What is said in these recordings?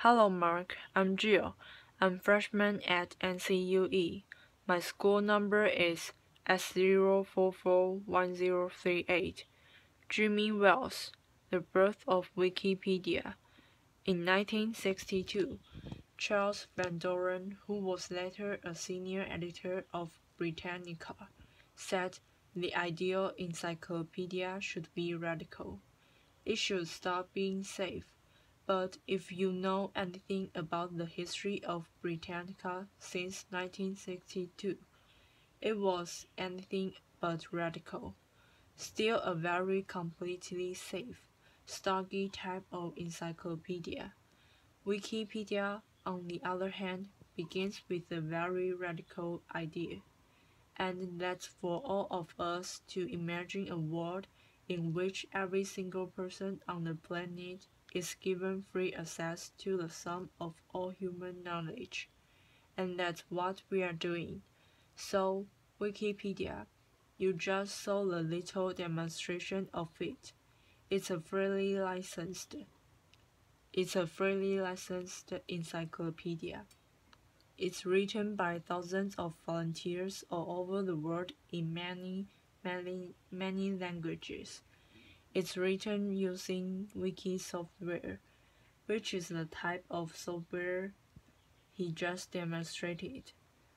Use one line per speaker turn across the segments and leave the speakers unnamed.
Hello Mark, I'm Jill. I'm freshman at NCUE. My school number is S0441038. Jimmy Wells, The Birth of Wikipedia. In 1962, Charles Van Doren, who was later a senior editor of Britannica, said the ideal encyclopedia should be radical. It should stop being safe. But if you know anything about the history of Britannica since 1962, it was anything but radical. Still a very completely safe, stocky type of encyclopedia. Wikipedia, on the other hand, begins with a very radical idea, and that's for all of us to imagine a world in which every single person on the planet is given free access to the sum of all human knowledge. And that's what we are doing. So, Wikipedia, you just saw a little demonstration of it. It's a freely licensed encyclopedia. It's written by thousands of volunteers all over the world in many languages. It's written using wiki software, which is the type of software he just demonstrated.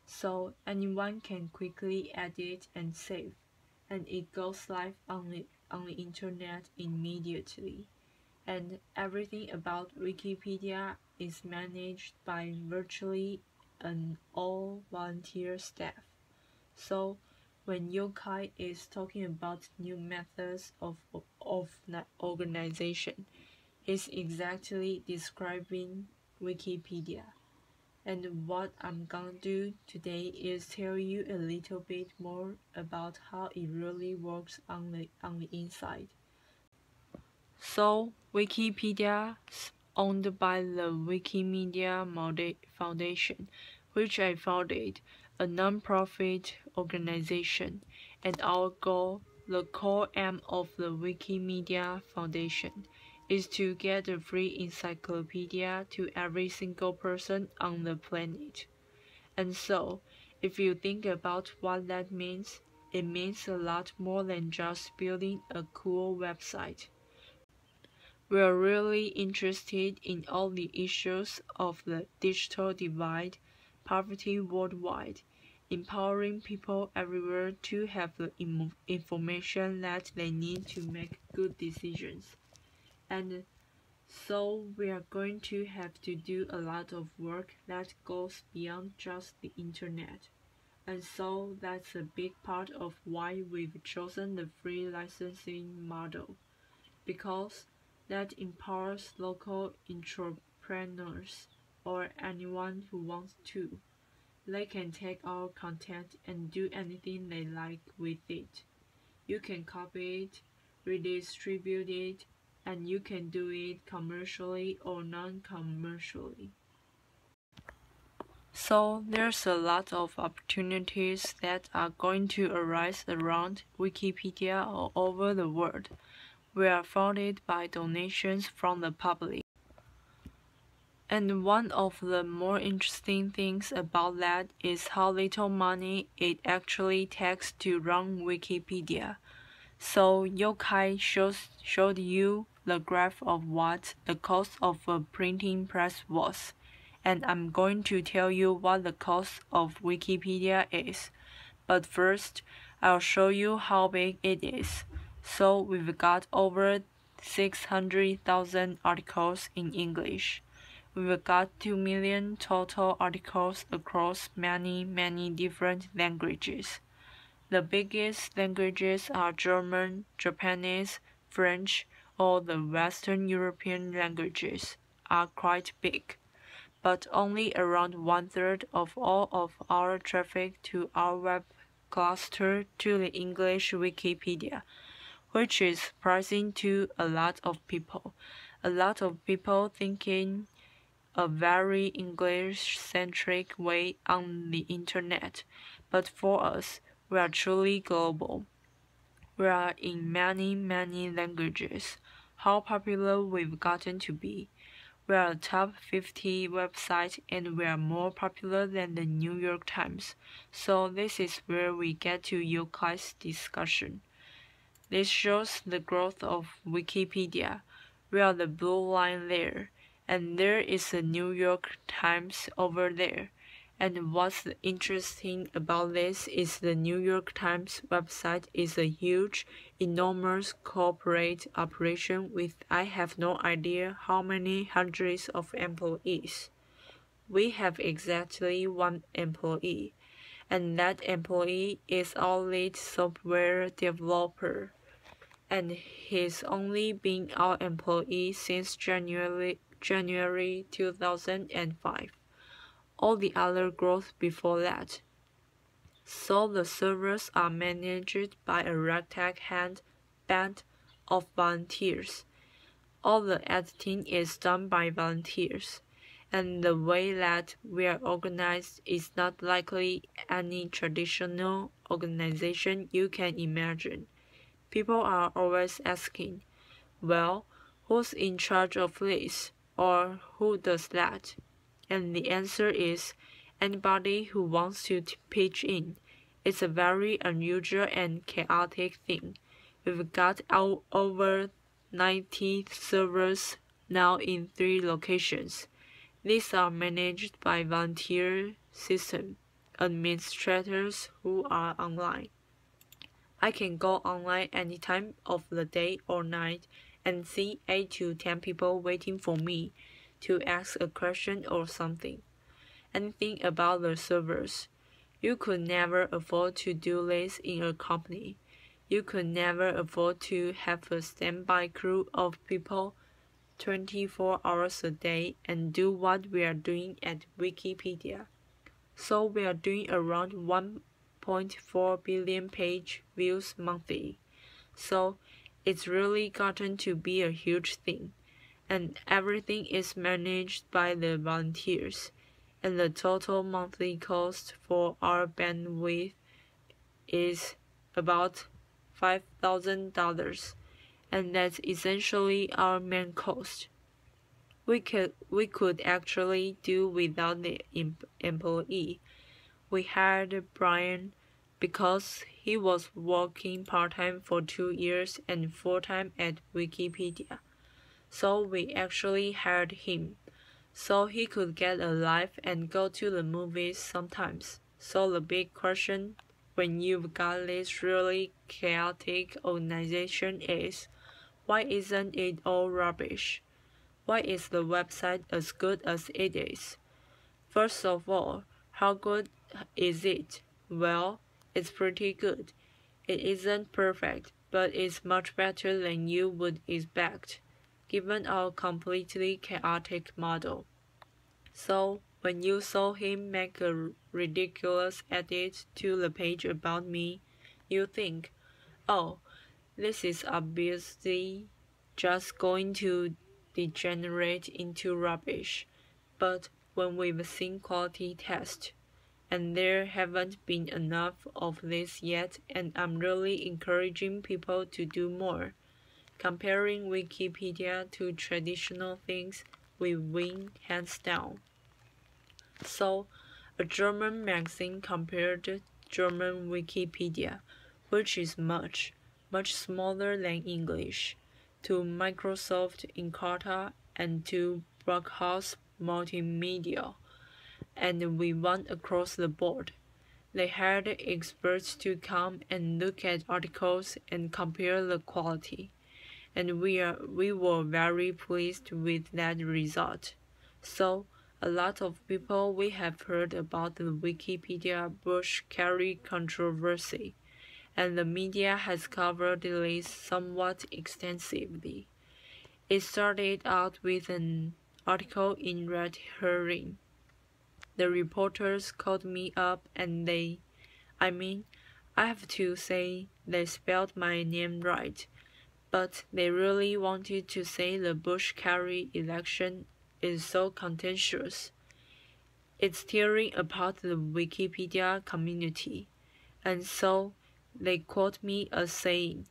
So anyone can quickly edit and save, and it goes live on the internet immediately. And everything about Wikipedia is managed by virtually an all-volunteer staff. So when Yokai is talking about new methods of organization, he's exactly describing Wikipedia. And what I'm gonna do today is tell you a little bit more about how it really works on the inside. So, Wikipedia is owned by the Wikimedia Foundation, which I founded, a non-profit organization, and our goal, the core aim of the Wikimedia Foundation, is to get a free encyclopedia to every single person on the planet. And so, if you think about what that means, it means a lot more than just building a cool website. We are really interested in all the issues of the digital divide, poverty worldwide, empowering people everywhere to have the information that they need to make good decisions. And so we are going to have to do a lot of work that goes beyond just the internet. And so that's a big part of why we've chosen the free licensing model, because that empowers local entrepreneurs or anyone who wants to. They can take our content and do anything they like with it. You can copy it, redistribute it, and you can do it commercially or non-commercially. So there's a lot of opportunities that are going to arise around Wikipedia all over the world. We are funded by donations from the public. And one of the more interesting things about that is how little money it actually takes to run Wikipedia. So Yokai showed you the graph of what the cost of a printing press was, and I'm going to tell you what the cost of Wikipedia is. But first, I'll show you how big it is. So we've got over 600,000 articles in English. We've got 2 million total articles across many different languages. The biggest languages are German, Japanese, French, or the Western European languages are quite big, but only around 1/3 of all of our traffic to our web cluster to the English Wikipedia, which is surprising to a lot of people. A lot of people thinking a very English-centric way on the internet, but for us, we are truly global. We are in many languages. How popular we've gotten to be. We are a top 50 website and we are more popular than the New York Times. So this is where we get to your guys' discussion. This shows the growth of Wikipedia. We are the blue line there, and there is the New York Times over there. And what's interesting about this is the New York Times website is a huge, enormous corporate operation with I have no idea how many hundreds of employees. We have exactly one employee, and that employee is our lead software developer. And he's only been our employee since January 2005. All the other growth before that. So the servers are managed by a ragtag band of volunteers. All the editing is done by volunteers. And the way that we are organized is not likely any traditional organization you can imagine. People are always asking, well, who's in charge of this? Or who does that? And the answer is anybody who wants to pitch in. It's a very unusual and chaotic thing. We've got over 90 servers now in 3 locations. These are managed by volunteer system administrators who are online. I can go online any time of the day or night and see 8 to 10 people waiting for me to ask a question or something. Anything about the servers. You could never afford to do this in a company. You could never afford to have a standby crew of people 24 hours a day and do what we are doing at Wikipedia. So we are doing around 1.4 billion page views monthly. So it's really gotten to be a huge thing. And everything is managed by the volunteers. And the total monthly cost for our bandwidth is about $5,000. And that's essentially our main cost. We could actually do without the employee. We hired Brian because he was working part-time for 2 years and full-time at Wikipedia. So we actually hired him, so he could get a life and go to the movies sometimes. So the big question when you've got this really chaotic organization is, why isn't it all rubbish? Why is the website as good as it is? First of all, how good is it? Well, it's pretty good. It isn't perfect, but it's much better than you would expect, given our completely chaotic model. So, when you saw him make a ridiculous edit to the page about me, you think, oh, this is obviously just going to degenerate into rubbish. But when we've seen quality tests, and there haven't been enough of this yet, and I'm really encouraging people to do more. Comparing Wikipedia to traditional things, we win hands down. So, a German magazine compared German Wikipedia, which is much smaller than English, to Microsoft Encarta and to Brockhaus Multimedia, and we won across the board. They hired experts to come and look at articles and compare the quality, and we were very pleased with that result. So, a lot of people we have heard about the Wikipedia Bush carry controversy, and the media has covered this somewhat extensively. It started out with an article in Red Herring. The reporters called me up and I have to say they spelled my name right, but they really wanted to say the Bush-Kerry election is so contentious. It's tearing apart the Wikipedia community, and so they quote me as saying,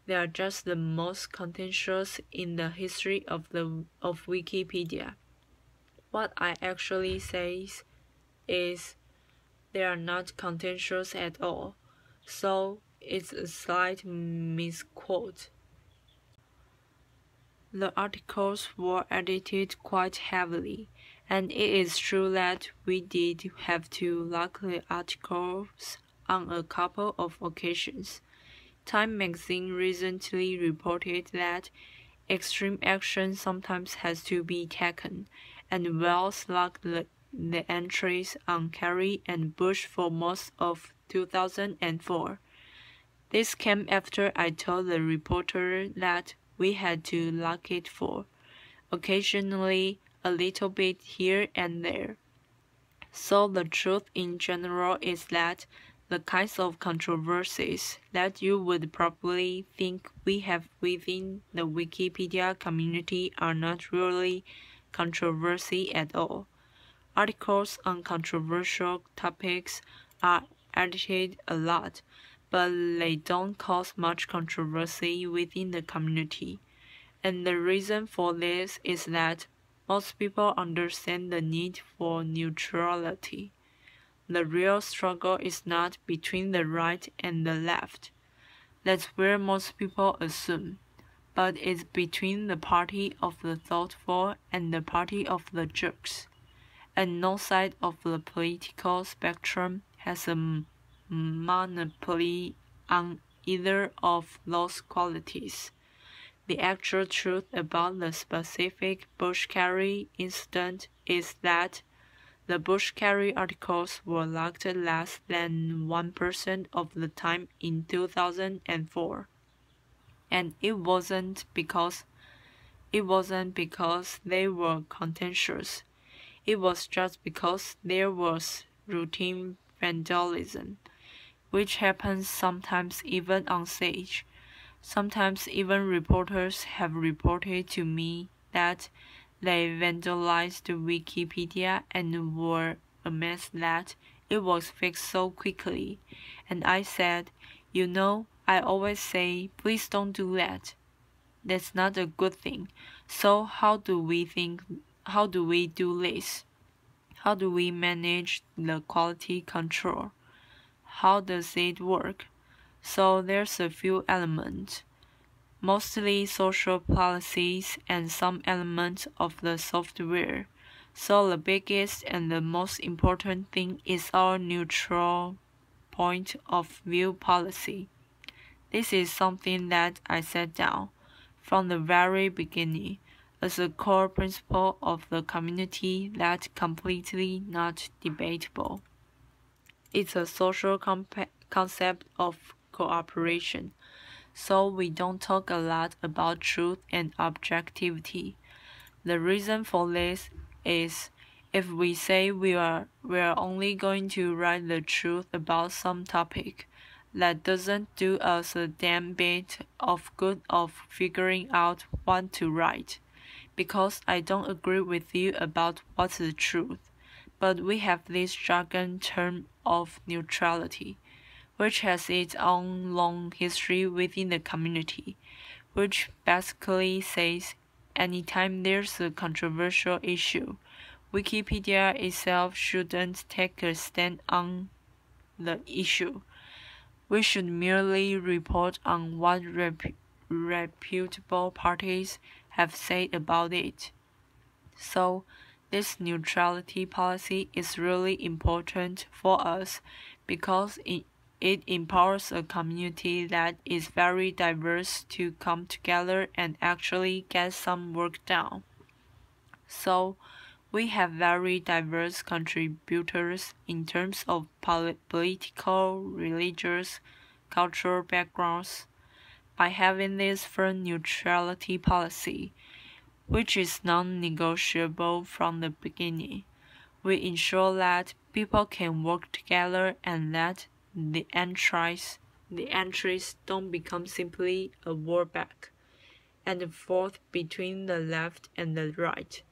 they are just the most contentious in the history of Wikipedia. What I actually say is they are not contentious at all, so it's a slight misquote. The articles were edited quite heavily, and it is true that we did have to lock the articles on a couple of occasions. Time magazine recently reported that extreme action sometimes has to be taken, and Wells locked the entries on Kerry and Bush for most of 2004. This came after I told the reporter that we had to lock it for, occasionally a little bit here and there. So the truth in general is that the kinds of controversies that you would probably think we have within the Wikipedia community are not really controversy at all. Articles on controversial topics are edited a lot, but they don't cause much controversy within the community. And the reason for this is that most people understand the need for neutrality. The real struggle is not between the right and the left. That's where most people assume, but it's between the party of the thoughtful and the party of the jerks. And no side of the political spectrum has a monopoly on either of those qualities. The actual truth about the specific Bush-Kerry incident is that the Bush-Kerry articles were locked less than 1% of the time in 2004. And it wasn't because they were contentious. It was just because there was routine vandalism, which happens sometimes even on stage. Sometimes even reporters have reported to me that they vandalized Wikipedia and were amazed that it was fixed so quickly. And I said, you know, I always say, please don't do that. That's not a good thing. So how do we do this? How do we manage the quality control? How does it work? So there's a few elements, mostly social policies and some elements of the software. So the biggest and the most important thing is our neutral point of view policy. This is something that I set down from the very beginning as a core principle of the community that's completely not debatable. It's a social concept of cooperation, so we don't talk a lot about truth and objectivity. The reason for this is if we say we're only going to write the truth about some topic, that doesn't do us a damn bit of good of figuring out what to write, because I don't agree with you about what's the truth. But we have this jargon term of neutrality, which has its own long history within the community, which basically says anytime there's a controversial issue, Wikipedia itself shouldn't take a stand on the issue. We should merely report on what reputable parties have said about it. So, this neutrality policy is really important for us because it empowers a community that is very diverse to come together and actually get some work done. So, we have very diverse contributors in terms of political, religious, cultural backgrounds. By having this firm neutrality policy, which is non-negotiable from the beginning, we ensure that people can work together and that the entries don't become simply a war back and forth between the left and the right.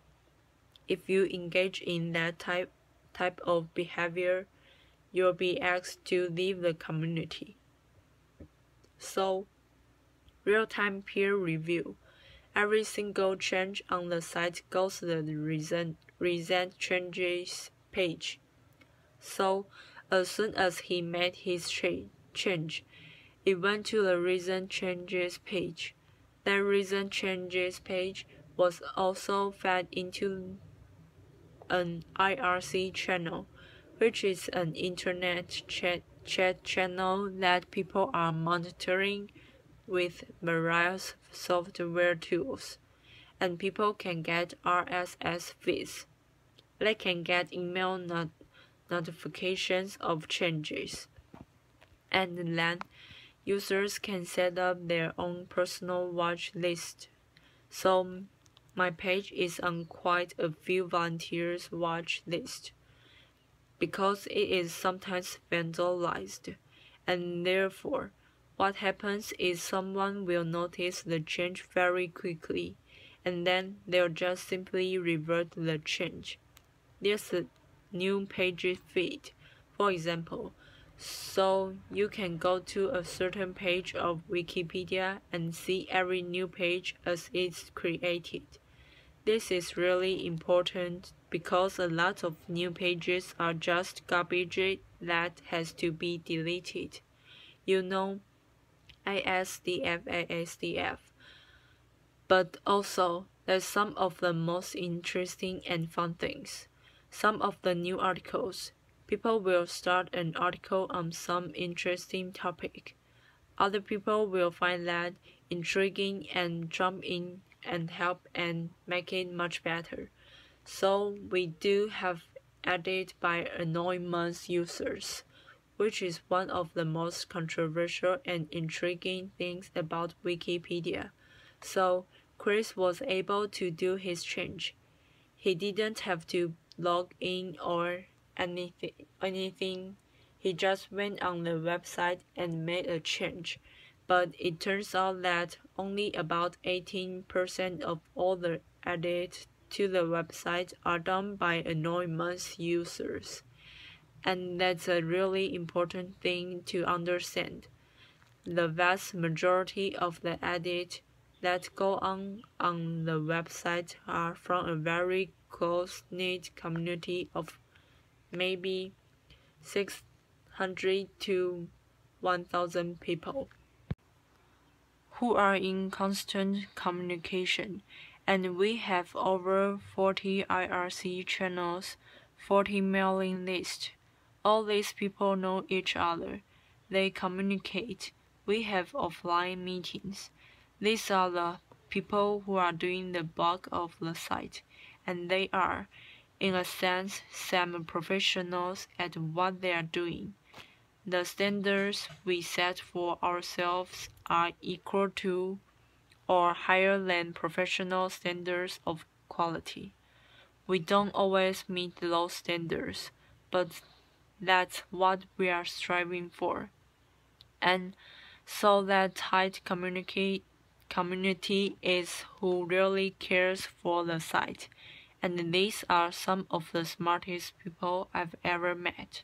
If you engage in that type of behavior, you'll be asked to leave the community. So, real-time peer review. Every single change on the site goes the recent changes page. So, as soon as he made his change, it went to the recent changes page. That recent changes page was also fed into an IRC channel, which is an internet chat channel that people are monitoring with various software tools, and people can get RSS feeds. They can get email notifications of changes, and then users can set up their own personal watch list. So my page is on quite a few volunteers' watch list because it is sometimes vandalized, and therefore what happens is someone will notice the change very quickly, and then they'll just simply revert the change. There's a new page feed, for example, so you can go to a certain page of Wikipedia and see every new page as it's created. This is really important because a lot of new pages are just garbage that has to be deleted. You know, ASDF. But also, there's some of the most interesting and fun things. Some of the new articles. People will start an article on some interesting topic. Other people will find that intriguing and jump in and help and make it much better. So we do have added by anonymous users, which is one of the most controversial and intriguing things about Wikipedia. So Chris was able to do his change. He didn't have to log in or anything. He just went on the website and made a change. But it turns out that only about 18% of all the edits to the website are done by anonymous users. And that's a really important thing to understand. The vast majority of the edits that go on the website are from a very close-knit community of maybe 600 to 1,000 people who are in constant communication, and we have over 40 IRC channels, 40 mailing lists. All these people know each other. They communicate. We have offline meetings. These are the people who are doing the bulk of the site, and they are, in a sense, semi-professionals at what they are doing. The standards we set for ourselves are equal to or higher than professional standards of quality. We don't always meet those standards, but that's what we are striving for. And so that tight community is who really cares for the site, and these are some of the smartest people I've ever met.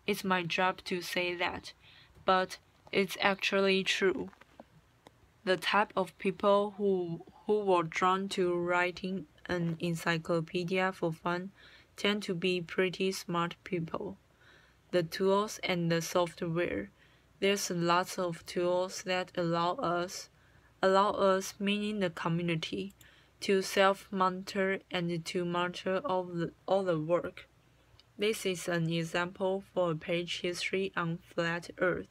It's my job to say that, but it's actually true. The type of people who were drawn to writing an encyclopedia for fun tend to be pretty smart people. The tools and the software. There's lots of tools that allow us meaning the community, to self-monitor and to monitor all the work. This is an example for a page history on flat Earth,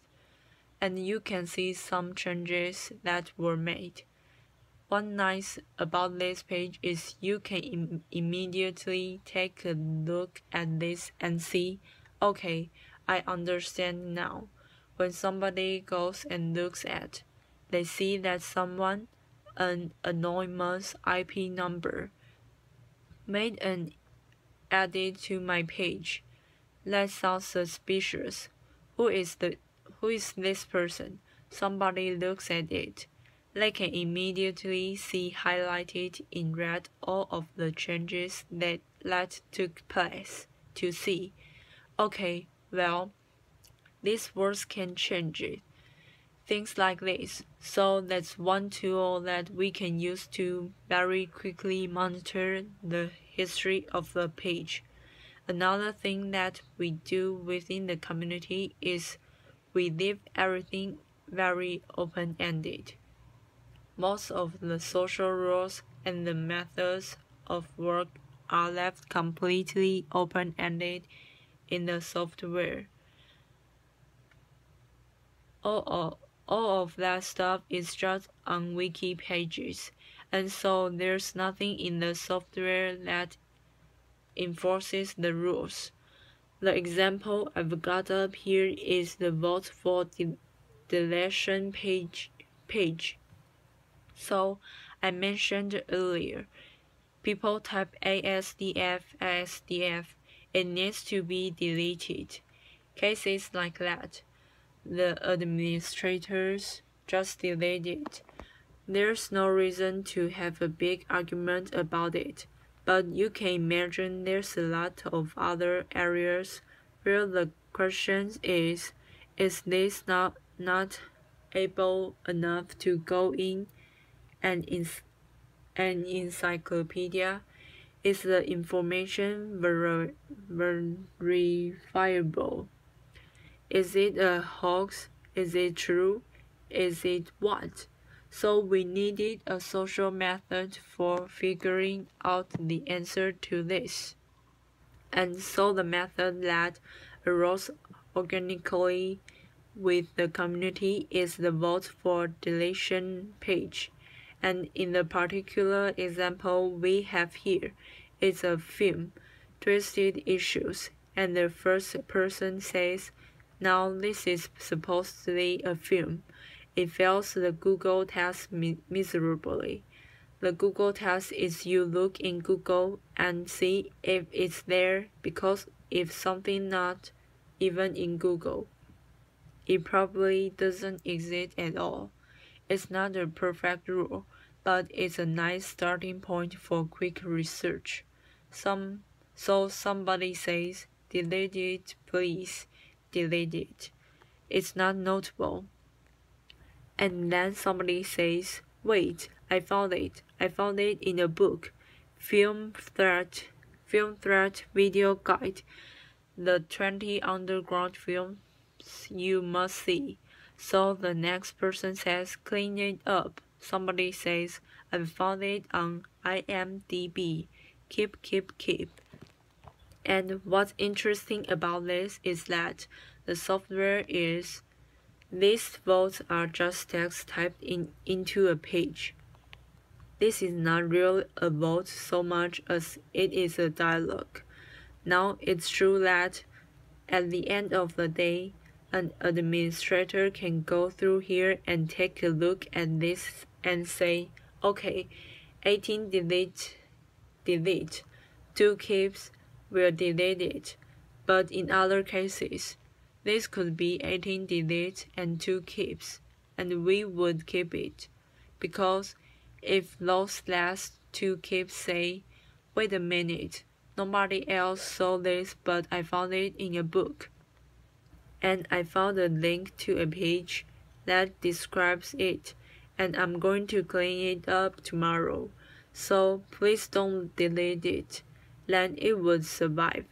and you can see some changes that were made. One nice about this page is you can immediately take a look at this and see, okay, I understand now. When somebody goes and looks at, they see that someone, an anonymous IP number, made an edit to my page. That sounds suspicious. Who is this person? Somebody looks at it. They can immediately see highlighted in red all of the changes that took place. To see, okay, well, these words can change it. Things like this. So that's one tool that we can use to very quickly monitor the history of the page. Another thing that we do within the community is we leave everything very open-ended. Most of the social rules and the methods of work are left completely open-ended in the software. All of that stuff is just on wiki pages, and so there's nothing in the software that enforces the rules. The example I've got up here is the vote for deletion page. So I mentioned earlier, people type ASDF, it needs to be deleted. Cases like that, the administrators just delete it. There's no reason to have a big argument about it, but you can imagine there's a lot of other areas where the question is this not able enough to go in an encyclopedia? Is the information verifiable? Is it a hoax? Is it true? Is it what? So we needed a social method for figuring out the answer to this. And so the method that arose organically with the community is the vote for deletion page. And in the particular example we have here, it's a film, Twisted Issues, and the first person says, now this is supposedly a film. It fails the Google test miserably. The Google test is you look in Google and see if it's there, because if something not even in Google, it probably doesn't exist at all. It's not a perfect rule, but it's a nice starting point for quick research. So somebody says, delete it please, delete it. It's not notable. And then somebody says, wait, I found it in a book, Film Threat Video Guide, the 20 underground films you must see. So the next person says, clean it up. Somebody says, I found it on IMDb. Keep. And what's interesting about this is that the software is, these votes are just text typed into a page. This is not really a vote so much as it is a dialogue. Now it's true that at the end of the day, an administrator can go through here and take a look at this and say, okay, 18 delete, 2 keeps, will delete it. But in other cases, this could be 18 delete and 2 keeps, and we would keep it. Because if those last 2 keeps say, wait a minute, nobody else saw this but I found it in a book, and I found a link to a page that describes it, and I'm going to clean it up tomorrow, so please don't delete it, then it would survive.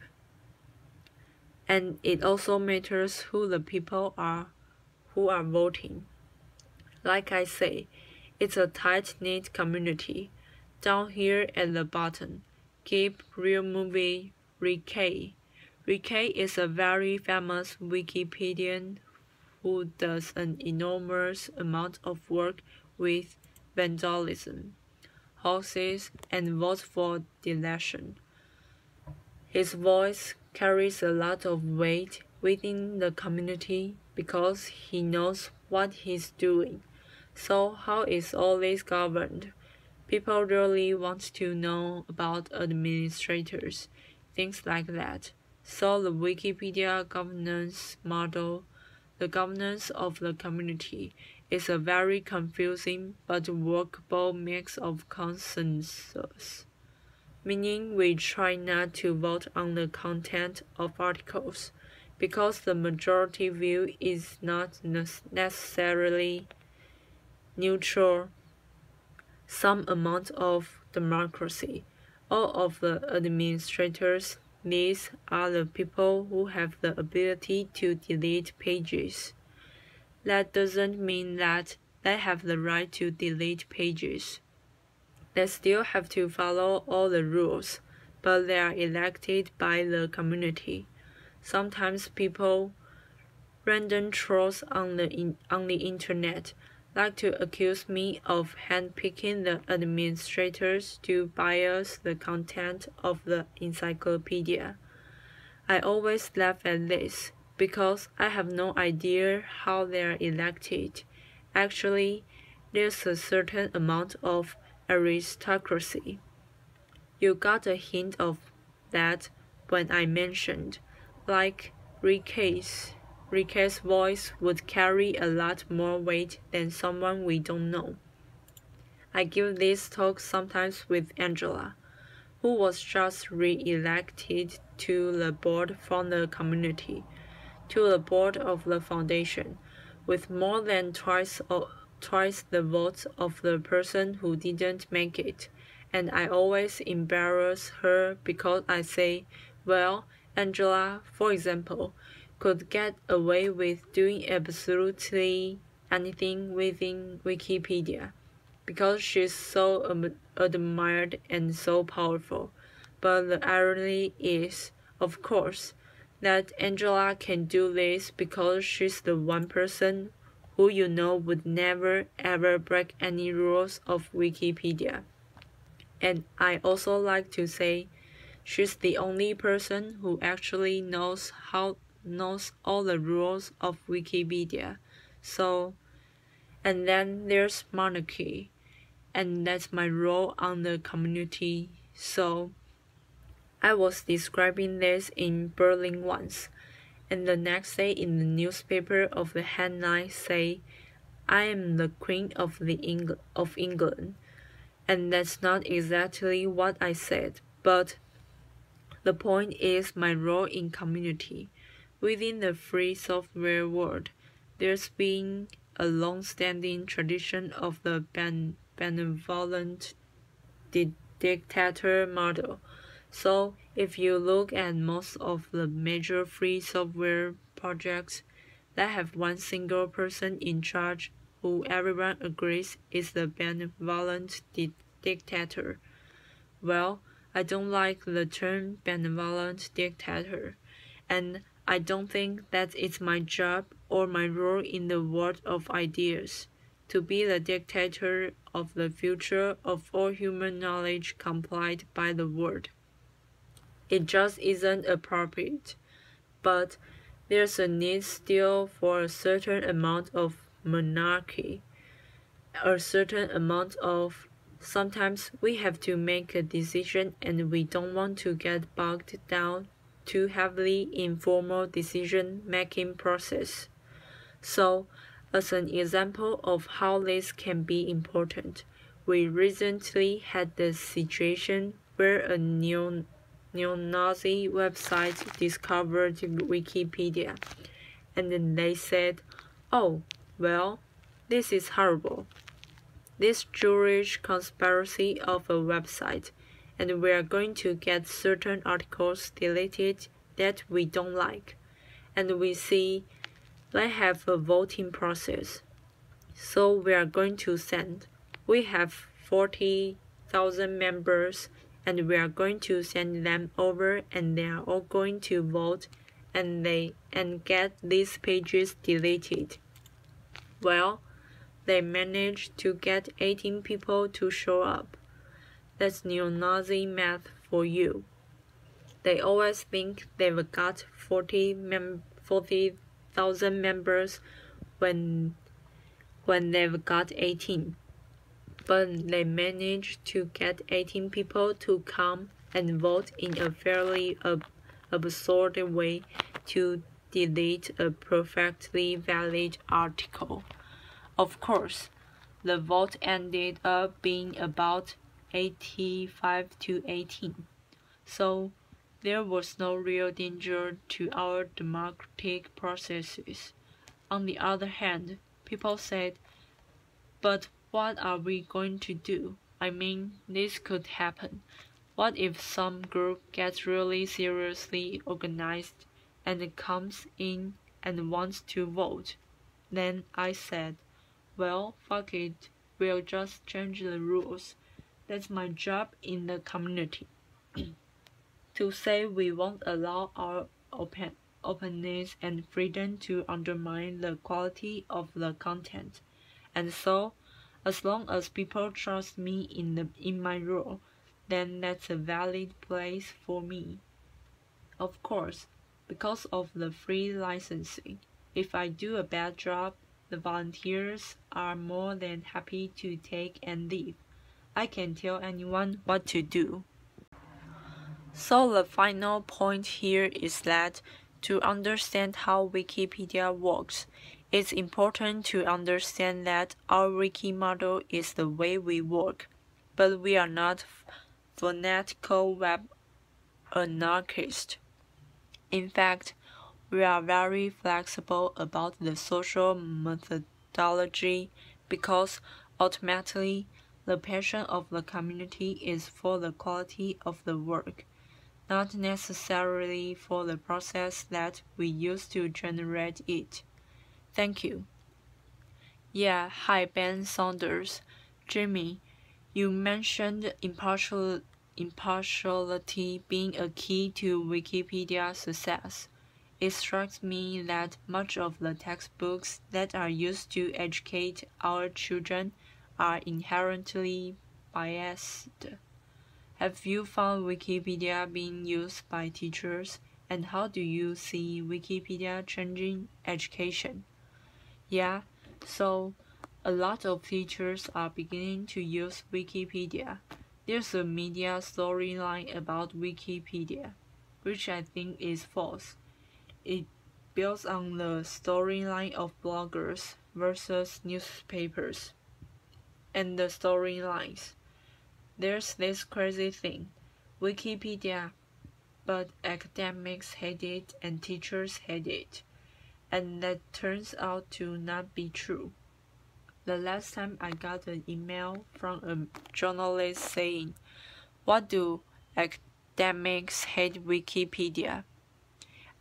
And it also matters who the people are who are voting. Like I say, it's a tight-knit community. Down here at the bottom, keep real movie Ricky. Ricky is a very famous Wikipedian who does an enormous amount of work with vandalism, hoaxes, and votes for deletion. His voice carries a lot of weight within the community because he knows what he's doing. So how is all this governed? People really want to know about administrators, things like that. So the Wikipedia governance model, the governance of the community, is a very confusing but workable mix of consensus. Meaning we try not to vote on the content of articles, because the majority view is not necessarily neutral. Some amount of democracy, All of the administrators, these are the people who have the ability to delete pages. That doesn't mean that they have the right to delete pages. They still have to follow all the rules, but they are elected by the community. Sometimes people, random trolls on the internet, like to accuse me of handpicking the administrators to bias the content of the encyclopedia. I always laugh at this, because I have no idea how they are elected. Actually, there's a certain amount of aristocracy. You got a hint of that when I mentioned, like, Ricky's voice would carry a lot more weight than someone we don't know. I give these talks sometimes with Angela, who was just re-elected to the board from the community, to the board of the foundation, with more than twice the votes of the person who didn't make it. And I always embarrass her because I say, well, Angela, for example, could get away with doing absolutely anything within Wikipedia, because she's so admired and so powerful. But the irony is, of course, that Angela can do this because she's the one person who you know would never ever break any rules of Wikipedia. And I also like to say she's the only person who actually knows all the rules of Wikipedia. So, and then there's monarchy, and that's my role on the community. So, I was describing this in Berlin once, and the next day in the newspaper of the headline say, I am the Queen of England. And that's not exactly what I said, but the point is my role in community. Within the free software world, there's been a long-standing tradition of the benevolent dictator model. So if you look at most of the major free software projects that have one single person in charge who everyone agrees is the benevolent dictator. Well, I don't like the term benevolent dictator, and I don't think that it's my job or my role in the world of ideas to be the dictator of the future of all human knowledge complied by the world. It just isn't appropriate. But there's a need still for a certain amount of monarchy, a certain amount of sometimes we have to make a decision and we don't want to get bogged down too heavily in formal decision-making process. So, as an example of how this can be important, we recently had the situation where a neo-Nazi website discovered Wikipedia, and then they said, oh, well, this is horrible. This Jewish conspiracy of a website, and we are going to get certain articles deleted that we don't like. And we see they have a voting process. So we are going to send. We have 40,000 members, and we are going to send them over, and they are all going to vote and get these pages deleted. Well, they managed to get 18 people to show up. That's neo-Nazi math for you. They always think they've got 40,000 members when they've got 18. But they managed to get 18 people to come and vote in a fairly absurd way to delete a perfectly valid article. Of course, the vote ended up being about 85 to 18. So there was no real danger to our democratic processes. On the other hand, people said, but what are we going to do? I mean, this could happen. What if some group gets really seriously organized and comes in and wants to vote? Then I said, well, fuck it, we'll just change the rules. That's my job in the community. To say we won't allow our openness and freedom to undermine the quality of the content. And so, as long as people trust me in my role, then that's a valid place for me. Of course, because of the free licensing, if I do a bad job, the volunteers are more than happy to take and leave. I can tell anyone what to do. So the final point here is that to understand how Wikipedia works, it's important to understand that our wiki model is the way we work, but we are not fanatical web anarchists. In fact, we are very flexible about the social methodology because ultimately the passion of the community is for the quality of the work, not necessarily for the process that we use to generate it. Thank you. Yeah, hi Ben Saunders. Jimmy, you mentioned impartiality being a key to Wikipedia's success. It strikes me that much of the textbooks that are used to educate our children are inherently biased. Have you found Wikipedia being used by teachers, and how do you see Wikipedia changing education? Yeah, so a lot of teachers are beginning to use Wikipedia. There's a media storyline about Wikipedia, which I think is false. It builds on the storyline of bloggers versus newspapers. And the storylines. There's this crazy thing, Wikipedia, but academics hate it and teachers hate it. And that turns out to not be true. The last time I got an email from a journalist saying, "What do academics hate Wikipedia?"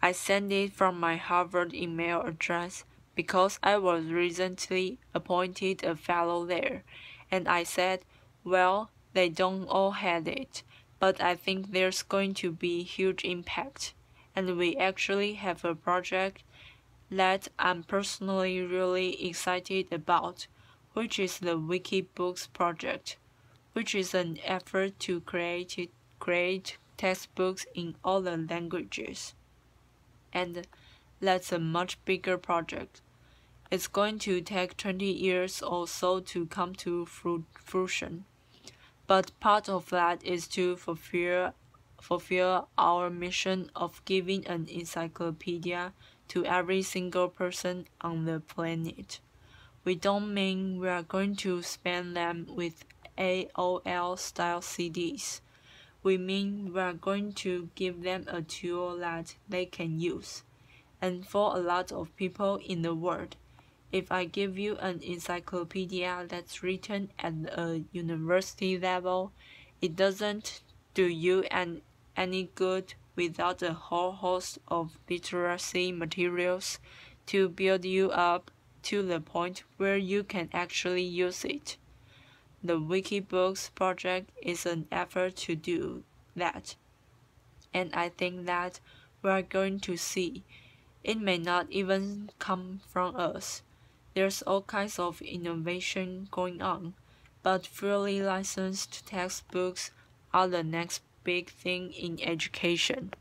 I sent it from my Harvard email address because I was recently appointed a fellow there, and I said, well, they don't all hate it, but I think there's going to be huge impact, and we actually have a project that I'm personally really excited about, which is the Wikibooks project, which is an effort to create textbooks in all the languages. And that's a much bigger project. It's going to take 20 years or so to come to fruition. But part of that is to fulfill our mission of giving an encyclopedia to every single person on the planet. We don't mean we are going to spam them with AOL-style CDs. We mean we are going to give them a tool that they can use. And for a lot of people in the world, if I give you an encyclopedia that's written at a university level, it doesn't do you any good without a whole host of literacy materials to build you up to the point where you can actually use it. The Wikibooks project is an effort to do that. And I think that we are going to see. It may not even come from us. There's all kinds of innovation going on, but fully licensed textbooks are the next big thing in education.